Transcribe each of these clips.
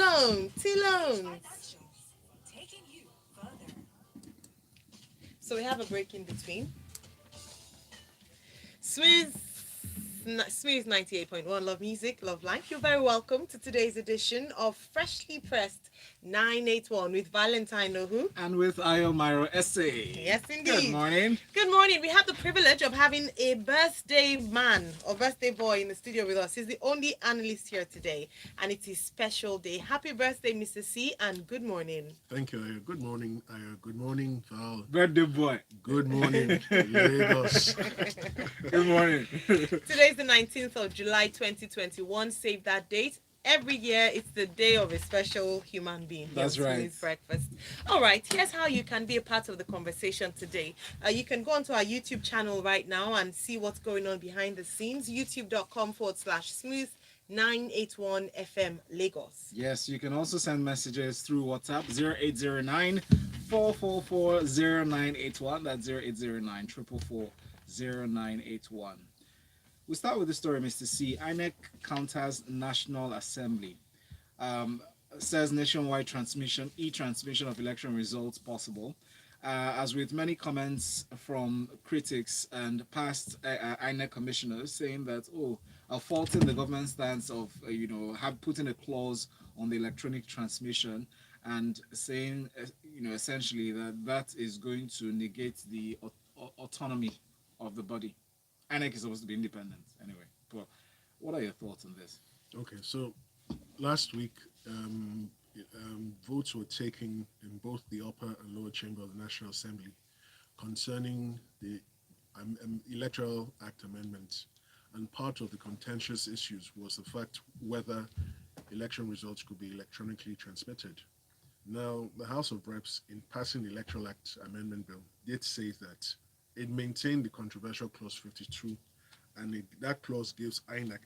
Tilon, Tilon. So we have a break in between. Smooth, Smooth 98.1, love music, love life. You're very welcome to today's edition of Freshly Pressed 981 with Valentine Ohu. And with Ayomiro Essay. Yes, Good indeed. morning. Good morning. We have the privilege of having a birthday man or birthday boy in the studio with us. He's the only analyst here today, and it's his special day. Happy birthday, Mr. C, and good morning. Thank you, Aya. Good morning, Aya. Good morning, Val. Birthday boy. Good morning, Lagos. Good morning. Today's the 19th of July, 2021. Save that date. Every year, it's the day of a special human being. That's right. Smooth Breakfast. All right, here's how you can be a part of the conversation today. You can go onto our YouTube channel right now and see what's going on behind the scenes. youtube.com/smooth 981 FM Lagos. Yes, you can also send messages through WhatsApp 0809 444 0981. That's 0809 444 0981. We start with the story, Mr. C. INEC counters National Assembly. Says nationwide e-transmission of election results possible. As with many comments from critics and past INEC commissioners saying that, faulting the government stance of, have putting a clause on the electronic transmission and saying, essentially that is going to negate the autonomy of the body. INEC is supposed to be independent anyway. But what are your thoughts on this? Okay, so last week, votes were taken in both the upper and lower chamber of the National Assembly concerning the Electoral Act amendments. And part of the contentious issues was the fact whether election results could be electronically transmitted. Now, the House of Reps, in passing the Electoral Act Amendment Bill, did say that it maintained the controversial Clause 52, and that clause gives INEC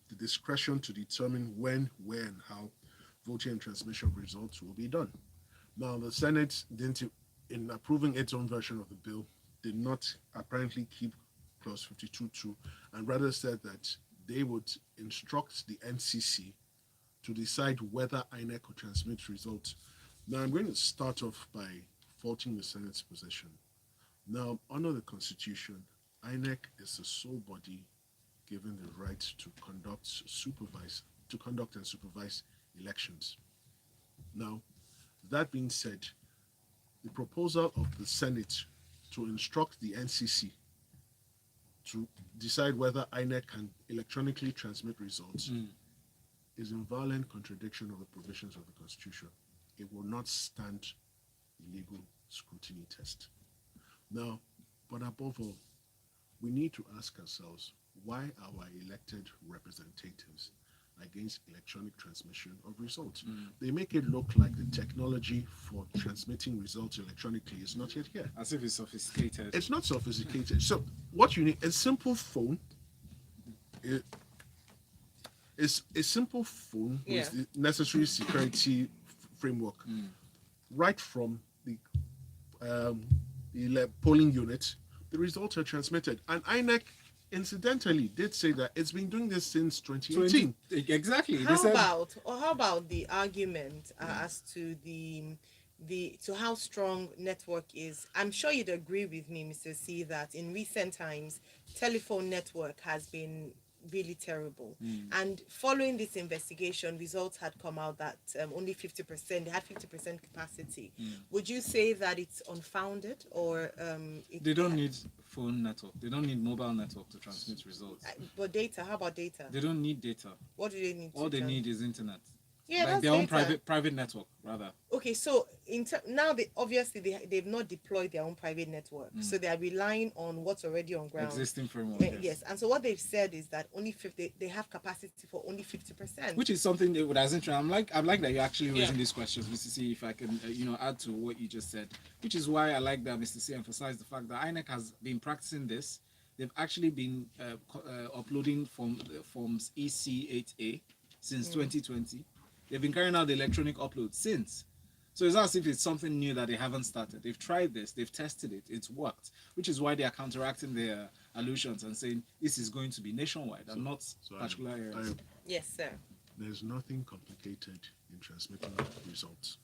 the discretion to determine when, where, and how voting and transmission of results will be done. Now, the Senate in approving its own version of the bill, did not apparently keep Clause 52.2, and rather said that they would instruct the NCC to decide whether INEC could transmit results. Now, I'm going to start off by faulting the Senate's position. Now, under the Constitution, INEC is the sole body given the right to conduct and supervise elections. Now, that being said, the proposal of the Senate to instruct the NCC to decide whether INEC can electronically transmit results is in violent contradiction of the provisions of the Constitution. It will not stand the legal scrutiny test. Now, but above all, we need to ask ourselves why our elected representatives against electronic transmission of results. They make it look like the technology for transmitting results electronically is not yet here. As if it's sophisticated. It's not sophisticated. So what you need, a simple phone, is a simple phone with the necessary security framework, right from the polling unit, the results are transmitted. And INEC, incidentally, did say that it's been doing this since 2018. Exactly. How about the argument as to to how strong network is? I'm sure you'd agree with me, Mr. C, that in recent times, telephone network has been really terrible. And following this investigation, results had come out that only 50%, they had 50% capacity. Would you say that it's unfounded or they don't need phone network? They don't need mobile network to transmit results. But data, how about data? They don't need data. What do they need? All they need is internet. Yeah, like that's their own data. private network, rather. Okay, so now they've not deployed their own private network, so they are relying on what's already on ground. Existing framework. Yes, and so what they've said is that only 50, they have capacity for only 50%, which is something that would as interesting. I'm like that you're actually raising these questions, Mr. C. If I can, add to what you just said, which is why I like that Mr. C emphasized the fact that INEC has been practicing this. They've actually been uploading forms EC8A since 2020. They've been carrying out the electronic upload since. So it's not as if it's something new that they haven't started. They've tried this, they've tested it, it's worked, which is why they are counteracting their allusions and saying this is going to be nationwide and not particular areas. Yes, sir. There's nothing complicated in transmitting results.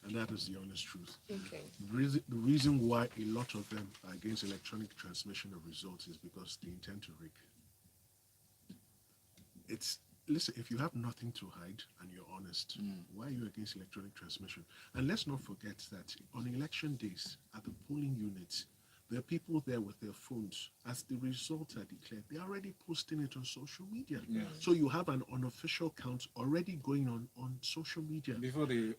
And that is the honest truth. Okay. The reason why a lot of them are against electronic transmission of results is because they intend to rig. It's Listen, if you have nothing to hide and you're honest, why are you against electronic transmission? And let's not forget that on election days at the polling units, there are people there with their phones. As the results are declared, they're already posting it on social media. So you have an unofficial count already going on social media before the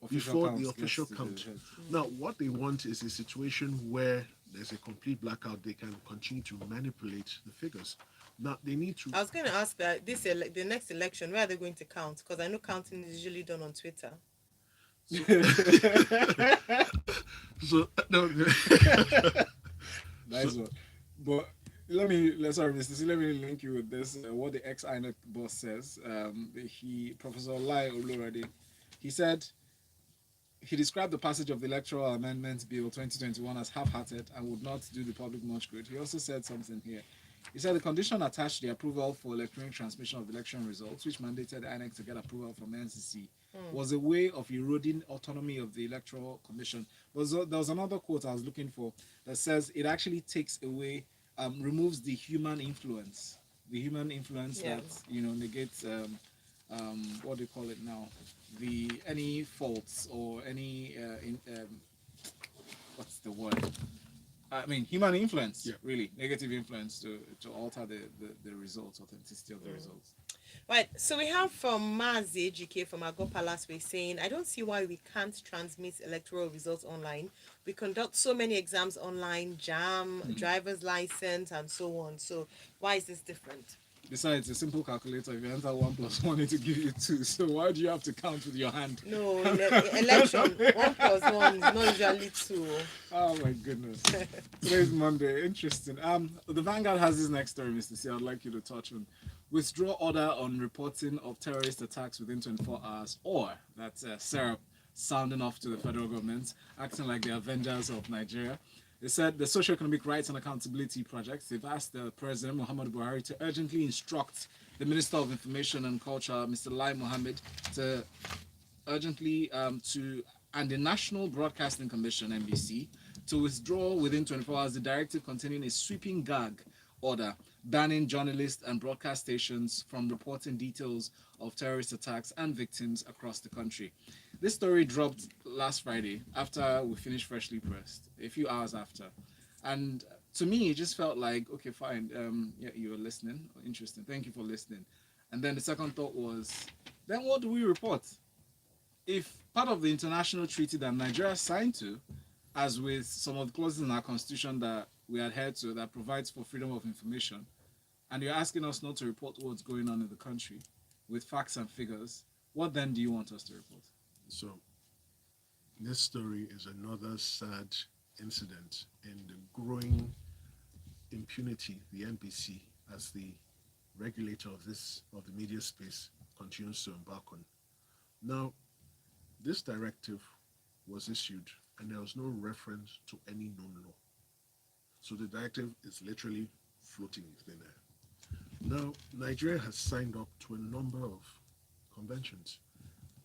official count. Now, what they want is a situation where there's a complete blackout. They can continue to manipulate the figures. Now, they need to. I was going to ask that the next election, where are they going to count? Because I know counting is usually done on Twitter. So, no. Nice one. But sorry, Mr. C, let me link you with this. What the ex-INEC boss says. Professor Lai Olurade, he said he described the passage of the Electoral Amendments Bill 2021 as half-hearted and would not do the public much good. He also said something here. He said the condition attached to the approval for electronic transmission of election results, which mandated INEC to get approval from NCC, was a way of eroding autonomy of the Electoral Commission. There was another quote I was looking for that says it actually takes away, removes the human influence that negates what do you call it now? Any faults or any what's the word? I mean, human influence, really, negative influence to alter the results, authenticity of the results. Right, so we have from Mazi GK from Ago Palace Way saying, I don't see why we can't transmit electoral results online. We conduct so many exams online, JAM, driver's license, and so on. So why is this different? Besides, a simple calculator, if you enter 1 plus 1, it will give you 2. So why do you have to count with your hand? No, in election, 1 plus 1 is not usually 2. Oh my goodness. Today's Monday. Interesting. The Vanguard has this next story, Mr. C, I'd like you to touch on. Withdraw order on reporting of terrorist attacks within 24 hours, or that's SERAP sounding off to the federal government, acting like the Avengers of Nigeria. They said the Socioeconomic Rights and Accountability Project, they've asked the President, Muhammadu Buhari, to urgently instruct the Minister of Information and Culture, Mr. Lai Mohammed, to urgently, and the National Broadcasting Commission, NBC, to withdraw within 24 hours the directive containing a sweeping gag order banning journalists and broadcast stations from reporting details of terrorist attacks and victims across the country. This story dropped last Friday after we finished Freshly Pressed, a few hours after. And to me, it just felt like, okay, fine, you were listening. Interesting. Thank you for listening. And then the second thought was, then what do we report? If part of the international treaty that Nigeria signed to, as with some of the clauses in our constitution that we adhere to that provides for freedom of information, and you're asking us not to report what's going on in the country with facts and figures, what then do you want us to report? So, this story is another sad incident in the growing impunity the NBC, as the regulator of the media space, continues to embark on. Now, this directive was issued and there was no reference to any known law. So the directive is literally floating in thin air. Now, Nigeria has signed up to a number of conventions.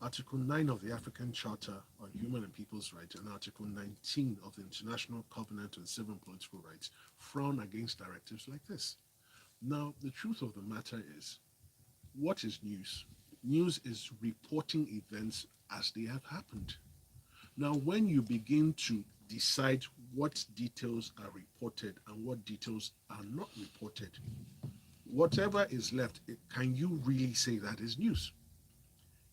Article 9 of the African Charter on Human and People's Rights and Article 19 of the International Covenant on Civil and Political Rights frown against directives like this. Now, the truth of the matter is, what is news? News is reporting events as they have happened. Now, when you begin to decide what details are reported and what details are not reported, whatever is left, can you really say that is news?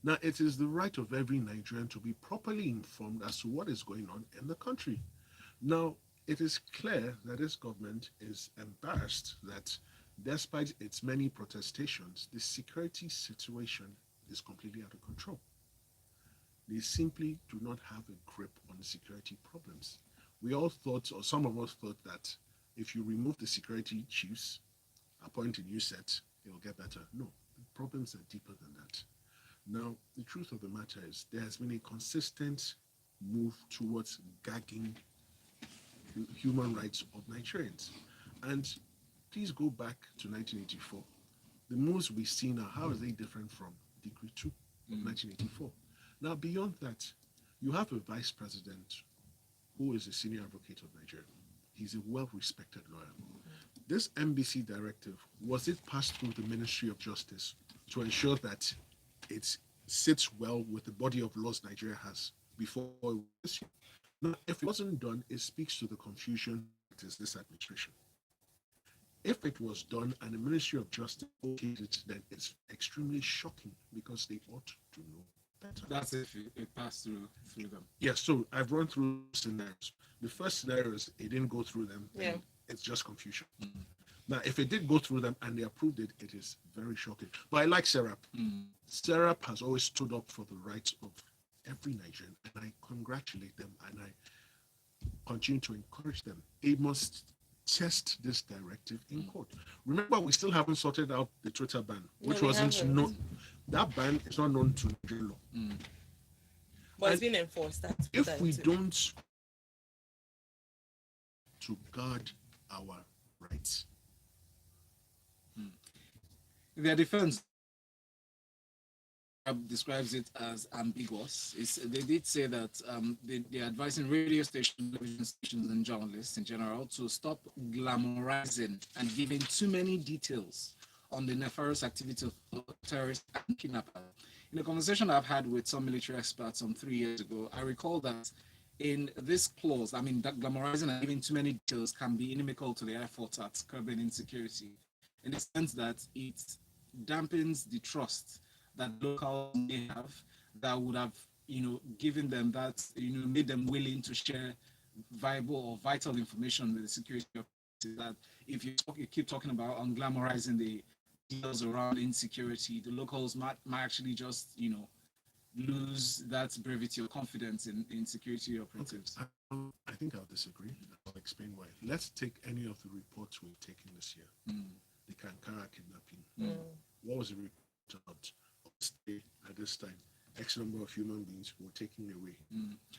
Now, it is the right of every Nigerian to be properly informed as to what is going on in the country. Now, it is clear that this government is embarrassed that despite its many protestations, the security situation is completely out of control. They simply do not have a grip on the security problems. We all thought, or some of us thought, that if you remove the security chiefs, appoint a new set, it will get better. No, the problems are deeper than that. Now, the truth of the matter is there has been a consistent move towards gagging human rights of Nigerians. And please go back to 1984. The moves we've seen now, how are they different from Decree 2? of 1984. Now, beyond that, you have a vice president who is a senior advocate of Nigeria. He's a well-respected lawyer. This NBC directive, was it passed through the Ministry of Justice to ensure that it sits well with the body of laws Nigeria has before it was issued? Now, if it wasn't done, it speaks to the confusion that is this administration. If it was done and the Ministry of Justice okayed it, then it's extremely shocking because they ought to know better. That's if it passed through them. Yes, so I've run through scenarios. The first scenario is it didn't go through them. Yeah. It's just confusion. Now, if it did go through them and they approved it, it is very shocking. But I like SERAP. SERAP has always stood up for the rights of every Nigerian, and I congratulate them and I continue to encourage them. They must test this directive in court. Remember, we still haven't sorted out the Twitter ban, which we wasn't haven't. known. That ban is not known to Nigerian law. But it's been enforced. That's If that we too. don't to guard our rights, Their defense describes it as ambiguous. They did say that they're advising radio stations, television stations, and journalists in general to stop glamorizing and giving too many details on the nefarious activity of terrorists and kidnappers. In a conversation I've had with some military experts some 3 years ago, I recall that in this clause, I mean, that glamorizing and giving too many details can be inimical to the effort at curbing insecurity, in the sense that it dampens the trust that locals may have that would have, given them that, made them willing to share viable or vital information with the security authorities. That if you keep talking about unglamorizing the details around insecurity, the locals might actually just, lose that brevity or confidence in security operatives. I think I'll disagree. I'll explain why. Let's take any of the reports we've taken this year. The Kankara kidnapping. What was the report about? At this time, X number of human beings were taken away.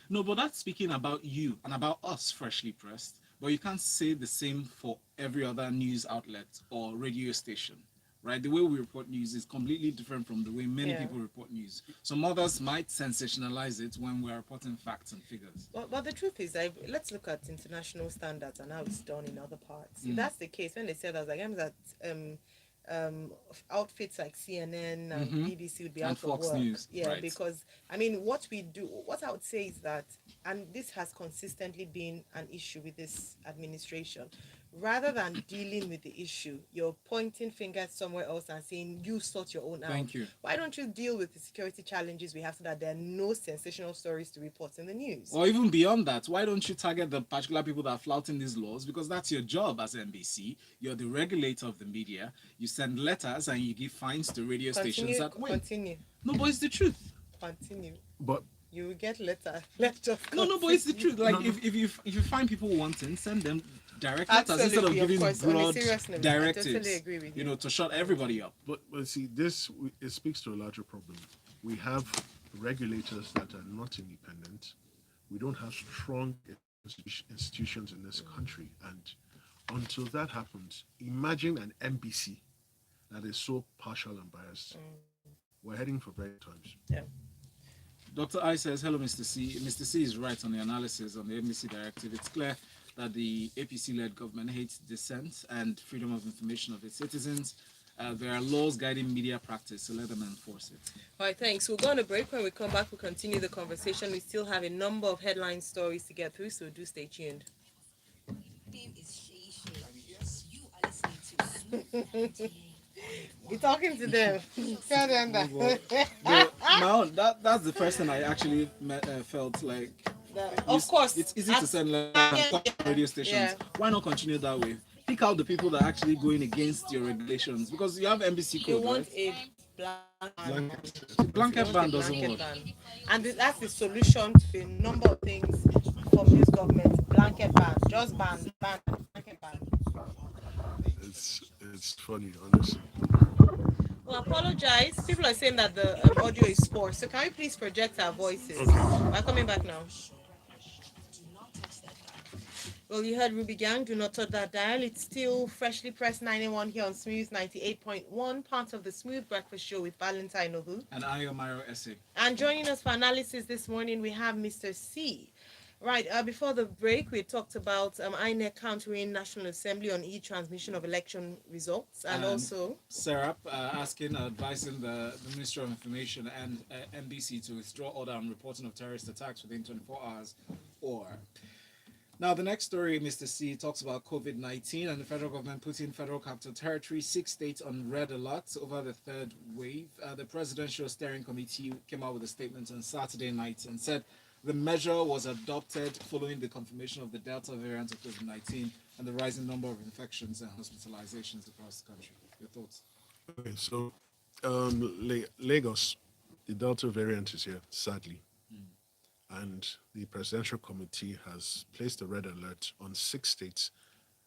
No, but that's speaking about you and about us, Freshly Pressed. But you can't say the same for every other news outlet or radio station, right? The way we report news is completely different from the way many people report news. Some others might sensationalize it when we're reporting facts and figures. But the truth is, let's look at international standards and how it's done in other parts. If that's the case, when they said, I was like, outfits like CNN and BBC would be And out Fox of work. News, right. Because what I would say is that, and this has consistently been an issue with this administration, rather than dealing with the issue, you're pointing fingers somewhere else and saying you sort your own out. Thank you. Why don't you deal with the security challenges we have so that there are no sensational stories to report in the news? Or even beyond that, why don't you target the particular people that are flouting these laws? Because that's your job as NBC. You're the regulator of the media. You send letters and you give fines to radio stations that win. Continue. No, but it's the truth. Continue. But You will get letter. Let's just No, but it's the continue. truth. Like, if you find people wanting, send them direct letters instead of Absolutely, of giving course. On a broad serious note, I directives. totally agree with you. To shut everybody up. But see, it speaks to a larger problem. We have regulators that are not independent. We don't have strong institutions in this country, and until that happens, imagine an NBC that is so partial and biased. We're heading for bad times. Yeah. Dr. I says, hello, Mr. C. Mr. C is right on the analysis on the NBC directive. It's clear that the APC-led government hates dissent and freedom of information of its citizens. There are laws guiding media practice, so let them enforce it. All right, thanks. We'll go on a break. When we come back, we'll continue the conversation. We still have a number of headline stories to get through, so do stay tuned. Name is Shay Shay. You are listening to Be talking to them. Tell them that. That's the first time I actually felt like... Of course. It's easy to send letters and radio stations. Yeah. Why not continue that way? Pick out the people that are actually going against your regulations, because you have NBC They code, want right? a Blanket ban doesn't blanket work. ban. And that's the solution to a number of things from this government. Blanket ban. Just ban. Blanket ban. It's funny, honestly. Well, apologize. People are saying that the audio is poor. So can we please project our voices? We're coming back now. Well, you heard Ruby Gang. Do not touch that dial. It's still freshly pressed 91 here on Smooth 98.1, part of the Smooth Breakfast Show with Valentine Ohu. And I am Myro Essay. And joining us for analysis this morning, we have Mr. C. Right, before the break, we talked about INEC countering National Assembly on e-transmission of election results, and also Serap asking, advising the Ministry of Information and NBC to withdraw order on reporting of terrorist attacks within 24 hours or. Now, the next story, Mr. C, talks about COVID-19 and the federal government putting Federal Capital Territory, 6 states on red alert over the third wave. The Presidential Steering Committee came out with a statement on Saturday night and said the measure was adopted following the confirmation of the Delta variant of COVID-19 and the rising number of infections and hospitalizations across the country. Your thoughts? Okay, so Lagos, the Delta variant is here, sadly. And the Presidential Committee has placed a red alert on 6 states: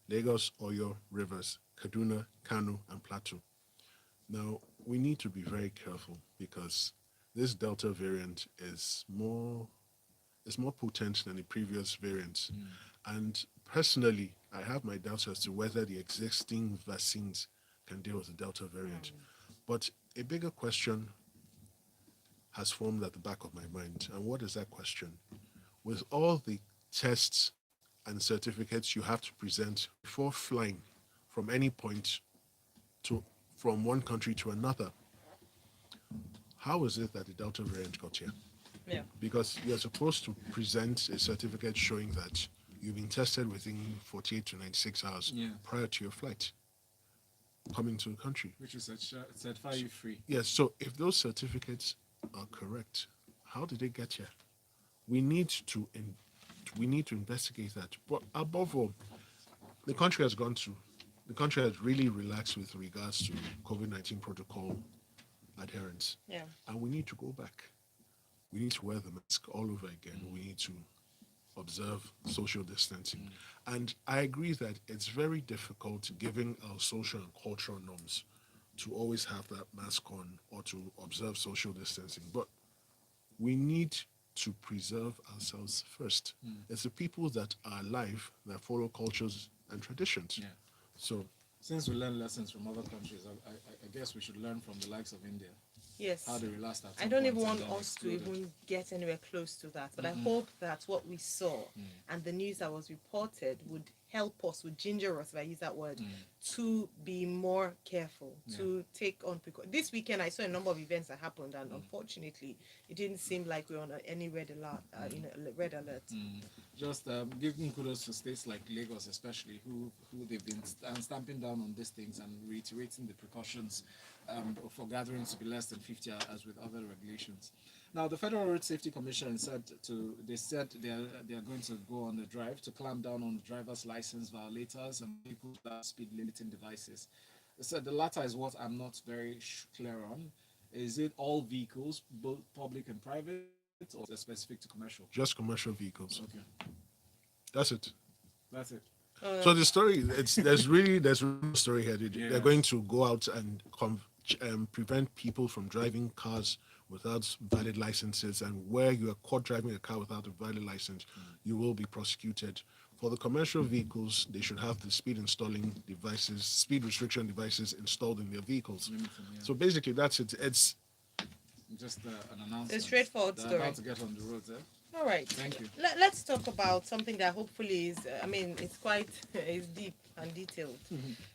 Lagos, Oyo, Rivers, Kaduna, Kano, and Plateau. Now, we need to be very careful because this Delta variant is more potent than the previous variants. And personally, I have my doubts as to whether the existing vaccines can deal with the Delta variant. But a bigger question has formed at the back of my mind. And what is that question? With all the tests and certificates you have to present before flying from any point to from one country to another, how is it that the Delta variant got here? yeah. Because you're supposed to present a certificate showing that you've been tested within 48 to 96 hours prior to your flight coming to the country. Which is certify you free. Yes, so if those certificates are correct, how did they get here? We need to investigate that. But above all, the country has really relaxed with regards to COVID-19 protocol adherence. Yeah. And we need to go back. We need to wear the mask all over again. We need to observe social distancing. And I agree that it's very difficult, given our social and cultural norms, to always have that mask on or to observe social distancing. But we need to preserve ourselves first. It's the people that are alive that follow cultures and traditions. Yeah. So, Since we learn lessons from other countries, I guess we should learn from the likes of India. Yes. How they relaxed at I some don't point even and want then us to exploded. even get anywhere close to that. But I hope that what we saw and the news that was reported would help us, would ginger us, if I use that word, to be more careful, to take on precautions. This weekend, I saw a number of events that happened, and unfortunately, it didn't seem like we were on any red alert. Red alert. Just giving kudos to states like Lagos, especially, who they've been stamping down on these things and reiterating the precautions for gatherings to be less than 50, as with other regulations. Now, the Federal Road Safety Commission said they are going to go on the drive to clamp down on driver's license violators and vehicles without speed limiting devices. They said the latter is what I'm not very clear on. Is it all vehicles, both public and private, or is it specific to commercial? just commercial vehicles. Okay, That's it. that's it. So the story, there's really no story here. They're Yes. going to go out and prevent people from driving cars without valid licenses, and where you are caught driving a car without a valid license, you will be prosecuted. For the commercial vehicles, they should have the speed restriction devices installed in their vehicles. Limiting, yeah. So basically, that's it. It's Just an announcement. A straightforward They're story. about to get on the roads, eh? All right. Thank you. Let's talk about something that hopefully is, it's quite is deep and detailed.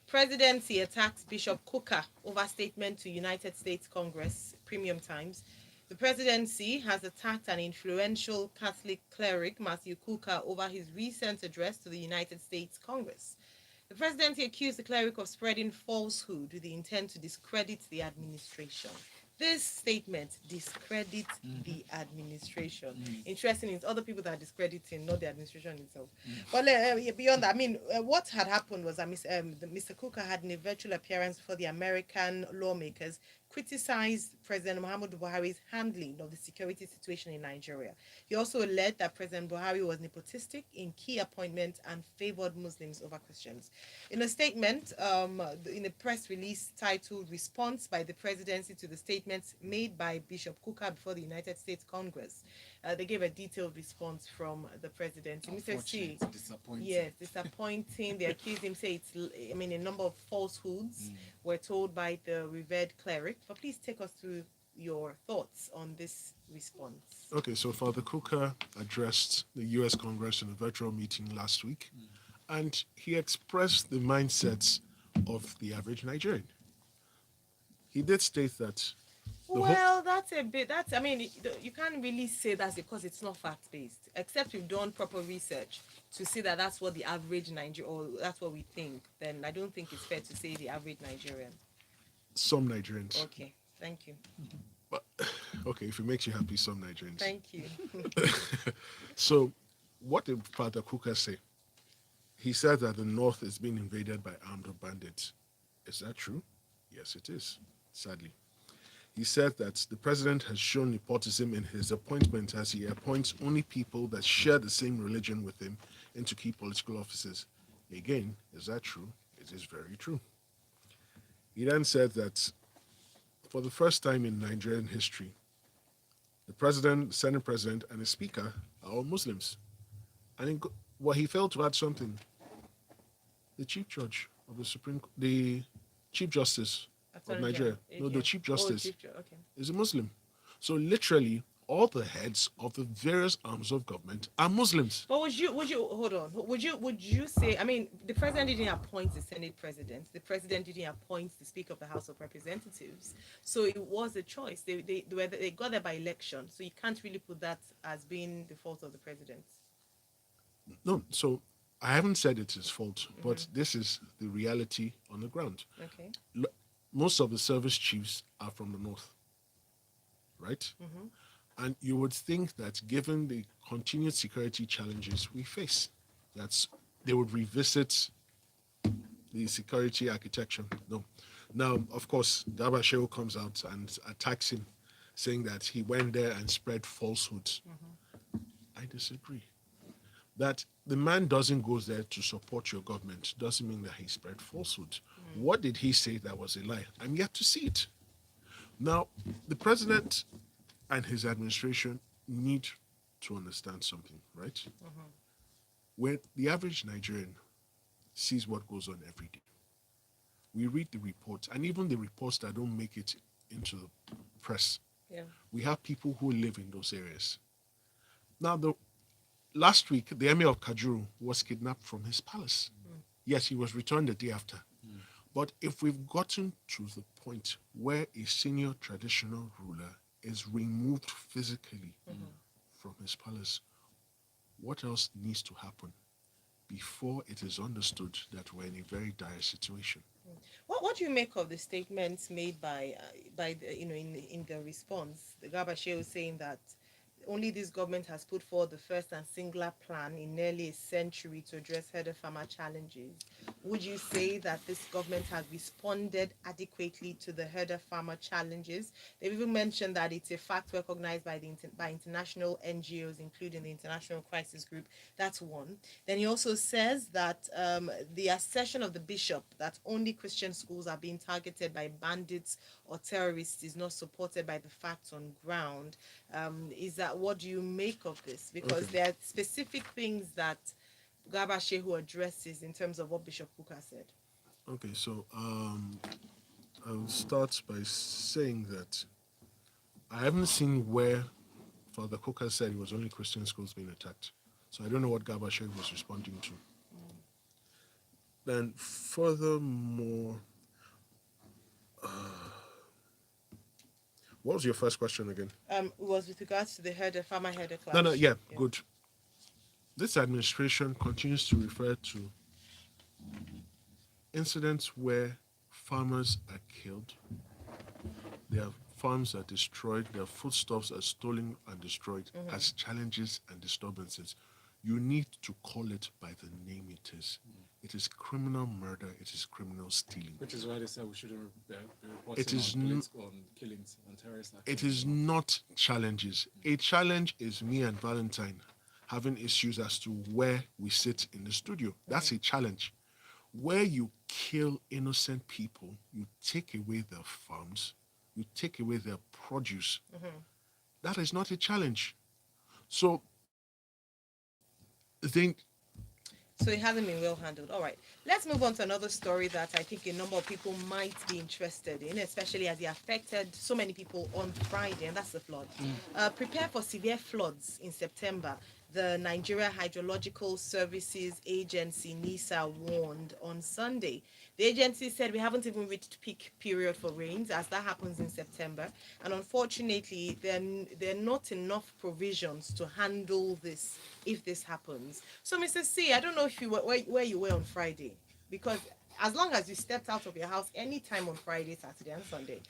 Presidency attacks Bishop Cooker over statement to United States Congress, Premium Times. The presidency has attacked an influential Catholic cleric, Matthew Cooker, over his recent address to the United States Congress. The presidency accused the cleric of spreading falsehood with the intent to discredit the administration. This statement discredits the administration. Interesting, it's other people that are discrediting, not the administration itself. But beyond that, what had happened was that Mr. Cooker had in a virtual appearance for the American lawmakers criticized President Muhammadu Buhari's handling of the security situation in Nigeria. He also alleged that President Buhari was nepotistic in key appointments and favored Muslims over Christians. In a statement, in a press release titled "Response by the Presidency to the Statements Made by Bishop Kuka before the United States Congress," they gave a detailed response from the presidency. Mr. C, Disappointing. yes, disappointing. They accused him, say a number of falsehoods were told by the revered cleric. But please take us through your thoughts on this response. Okay, so Father Cooker addressed the US Congress in a virtual meeting last week, and he expressed the mindsets of the average Nigerian. He did state that Well, that's a bit. You can't really say that's because it's not fact based, except we've done proper research to see that that's what the average Nigerian, or that's what we think. Then I don't think it's fair to say the average Nigerian. some Nigerians, Okay, thank you, but okay, if it makes you happy, some Nigerians. thank you. So, what did Father Cooker say? He said that the North is being invaded by armed bandits. Is that true? Yes, it is, sadly. He said that the president has shown nepotism in his appointment as he appoints only people that share the same religion with him into key political offices. Again, is that true? It is very true. He then said that for the first time in Nigerian history, the president, Senate president, and the speaker are all Muslims. And he failed to add something. The chief judge of the the chief justice of Nigeria, no, the chief justice Okay. is a Muslim. So literally, all the heads of the various arms of government are Muslims. But would you hold on? Would you say? I mean, the president didn't appoint the Senate president. The president didn't appoint the Speaker of the House of Representatives. So it was a choice. They got there by election. So you can't really put that as being the fault of the president. No, so I haven't said it's his fault, but this is the reality on the ground. Okay. Most of the service chiefs are from the north, right? And you would think that given the continued security challenges we face, that they would revisit the security architecture. No. Now, of course, Daba Shehu comes out and attacks him, saying that he went there and spread falsehoods. I disagree. That the man doesn't go there to support your government doesn't mean that he spread falsehood. What did he say that was a lie? I'm yet to see it. Now, the president and his administration need to understand something, right? When the average Nigerian sees what goes on every day, we read the reports, and even the reports that don't make it into the press. Yeah. We have people who live in those areas. Now, last week, the emir of Kajuru was kidnapped from his palace. Yes, he was returned the day after. But if we've gotten to the point where a senior traditional ruler is removed physically from his palace, what else needs to happen before it is understood that we're in a very dire situation? What do you make of the statements made by in the response, the Gabasheo saying that only this government has put forward the first and singular plan in nearly a century to address herder farmer challenges? Would you say that this government has responded adequately to the herder farmer challenges? They've even mentioned that it's a fact recognized by by international NGOs, including the International Crisis Group. That's one. Then he also says that the assertion of the bishop that only Christian schools are being targeted by bandits or terrorists is not supported by the facts on ground. What do you make of this? Because there are specific things that Gaba Shehu addresses in terms of what Bishop Kuka said. Okay, so I'll start by saying that I haven't seen where Father Kuka said it was only Christian schools being attacked. So I don't know what Gaba Shehu was responding to. Then furthermore, what was your first question again? It was with regards to the farmer herder clash. No, yeah, good. This administration continues to refer to incidents where farmers are killed, their farms are destroyed, their foodstuffs are stolen and destroyed as challenges and disturbances. You need to call it by the name it is. It is criminal murder. It is criminal stealing. Which is why they said we shouldn't be It reporting is on, n- on killings, on terrorist it actions. is not challenges. A challenge is me and Valentine having issues as to where we sit in the studio. That's a challenge. Where you kill innocent people, you take away their farms, you take away their produce. That is not a challenge. So I think So it hasn't been well handled. All right. Let's move on to another story that I think a number of people might be interested in, especially as it affected so many people on Friday, and that's the flood. Prepare for severe floods in September. The Nigeria Hydrological Services Agency, NIHSA, warned on Sunday. The agency said we haven't even reached peak period for rains, as that happens in September. And unfortunately, there are not enough provisions to handle this if this happens. So, Mr. C, I don't know if you were where you were on Friday, because as long as you stepped out of your house anytime on Friday, Saturday, and Sunday,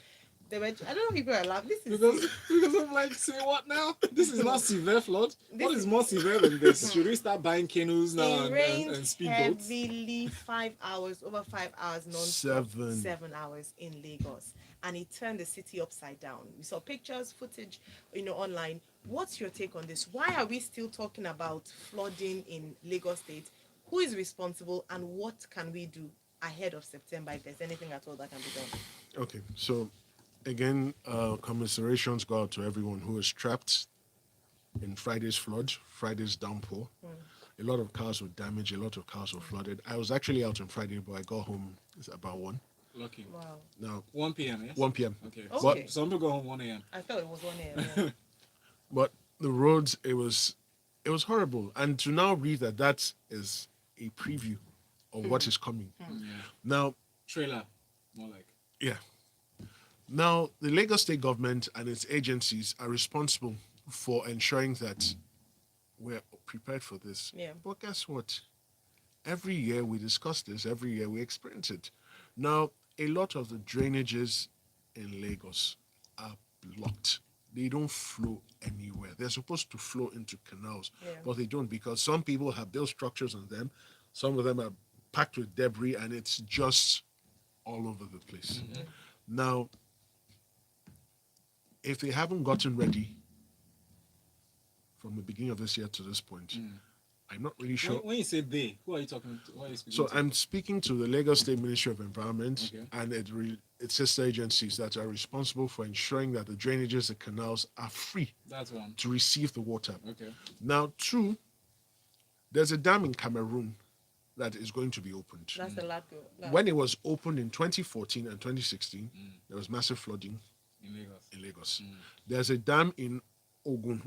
there were, I don't know if people are laughing. This is Because I'm like, say what now? This is not severe flood. What This is more severe than this? Should we start buying canoes now it and rained speedboats? heavily 5 hours, over 5 hours non-stop, 7 hours in Lagos, and it turned the city upside down. We saw pictures, footage, online. What's your take on this? Why are we still talking about flooding in Lagos State? Who is responsible, and what can we do ahead of September if there's anything at all that can be done? okay. So again, commiserations go out to everyone who is trapped in Friday's flood, Friday's downpour. A lot of cars were damaged, a lot of cars were flooded. I was actually out on Friday, but I got home about 1. Lucky. Wow. Now, 1 p.m., yes? 1 p.m. Okay. Okay. Some people go home 1 a.m. I thought it was 1 a.m. Yeah. But the roads, it was horrible. And to now read that is a preview of what is coming. Yeah. Now, Trailer, more like. yeah. Now, the Lagos State government and its agencies are responsible for ensuring that we're prepared for this. Yeah. But guess what? Every year we discuss this, every year we experience it. Now, a lot of the drainages in Lagos are blocked. They don't flow anywhere. They're supposed to flow into canals, Yeah. but they don't, because some people have built structures on them. Some of them are packed with debris, and it's just all over the place. Now, if they haven't gotten ready from the beginning of this year to this point, I'm not really sure. When you say they, who are you talking to? Who are you speaking So to? I'm speaking to the Lagos State Ministry of Environment Okay. and its sister agencies that are responsible for ensuring that the drainages and canals are free That's one. to receive the water. Okay. Now, 2, there's a dam in Cameroon that is going to be opened. That's the lab. When it was opened in 2014 and 2016, there was massive flooding In Lagos. in Lagos. There's a dam in Ogun,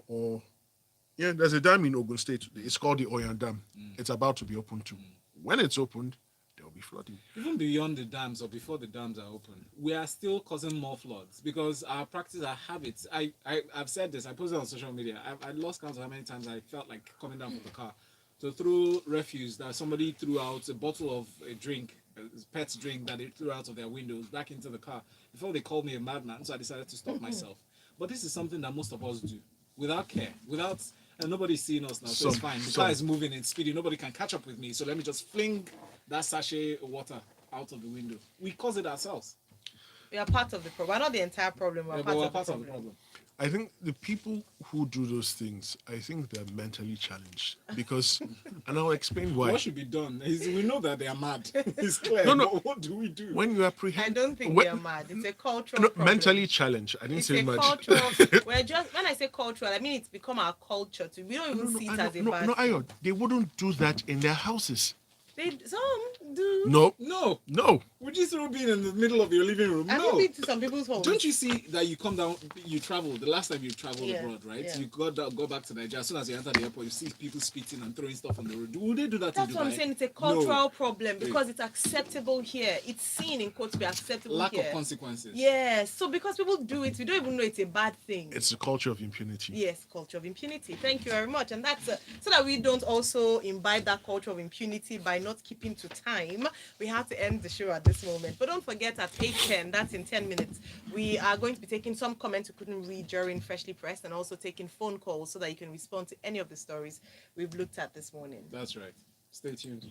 there's a dam in Ogun State. It's called the Oyan Dam. It's about to be opened too. When it's opened, there will be flooding. Even beyond the dams or before the dams are open, we are still causing more floods because our practice, our habits. I've said this. I posted on social media. I lost count of how many times I felt like coming down from the car to throw refuse that somebody threw out, a bottle of a drink, a pet's drink that they threw out of their windows back into the car before they called me a madman. So I decided to stop myself. But this is something that most of us do without care, and nobody's seeing us now, so it's fine. The car is moving, it's speedy, nobody can catch up with me, so let me just fling that sachet of water out of the window. We cause it ourselves. We are part of the problem. We're not the entire problem. We're Yeah, part, but we're of, part the of the problem. I think the people who do those things, I think they're mentally challenged because, and I'll explain why. What should be done? We know that they are mad. It's clear. No, no. But what do we do? When you apprehend, I don't think when- they are mad. It's a cultural no, problem. mentally challenged. I didn't It's say a much. cultural. We're just when I say cultural, I mean it's become our culture too. We don't even see it as a bad no, thing. Ayo, they wouldn't do that in their houses. Some do. No, No. no. Would you still be in the middle of your living room? I've No. been to some people's homes. Don't you see that you come down, you travel, the last time you traveled Yeah, abroad, right? yeah. You go back to Nigeria. As soon as you enter the airport, you see people spitting and throwing stuff on the road. Would they do that That's in Dubai? what I'm saying. It's a cultural problem because it's acceptable here. It's seen in quotes to be acceptable Lack here. of consequences. Yes. So because people do it, we don't even know it's a bad thing. It's a culture of impunity. Yes, culture of impunity. Thank you very much. And that's so that we don't also imbibe that culture of impunity by not keeping to time. We have to end the show at this moment. But don't forget at 8:10, that's in 10 minutes, we are going to be taking some comments you couldn't read during Freshly Pressed and also taking phone calls so that you can respond to any of the stories we've looked at this morning. That's right. Stay tuned.